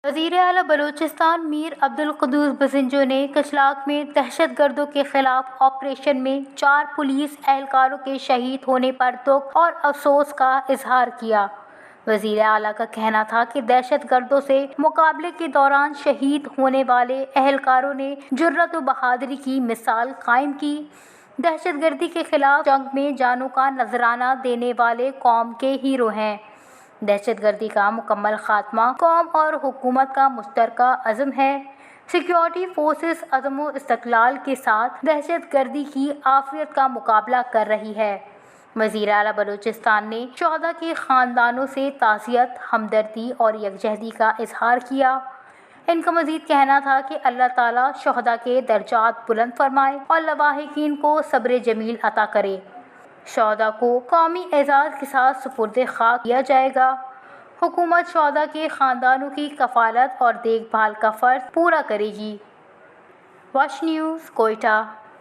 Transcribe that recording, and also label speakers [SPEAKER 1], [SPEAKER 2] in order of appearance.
[SPEAKER 1] وزیر اعلیٰ بلوچستان میر عبدالقدوس بزنجو نے کشلاق میں دہشت گردوں کے خلاف آپریشن میں 4 پولیس اہلکاروں کے شہید ہونے پر دکھ اور افسوس کا اظہار کیا۔ وزیر اعلیٰ کا کہنا تھا کہ دہشت گردوں سے مقابلے کے دوران شہید ہونے والے اہلکاروں نے جرأت و بہادری کی مثال قائم کی۔ دہشت گردی کے خلاف جنگ میں جانوں کا نذرانہ دینے والے قوم کے ہیرو ہیں۔ دہشت گردی کا مکمل خاتمہ قوم اور حکومت کا مشترکہ عزم ہے۔ سیکورٹی فورسز عزم و استقلال کے ساتھ دہشت گردی کی آفریت کا مقابلہ کر رہی ہے۔ وزیر اعلیٰ بلوچستان نے شہداء کے خاندانوں سے تعزیت، ہمدردی اور یکجہتی کا اظہار کیا۔ ان کا مزید کہنا تھا کہ اللہ تعالیٰ شہداء کے درجات بلند فرمائے اور لواحقین کو صبر جمیل عطا کرے۔ شہداء کو قومی اعزاز کے ساتھ سپرد خاک کیا جائے گا۔ حکومت شہداء کے خاندانوں کی کفالت اور دیکھ بھال کا فرض پورا کرے گی۔ Wash news, Quetta.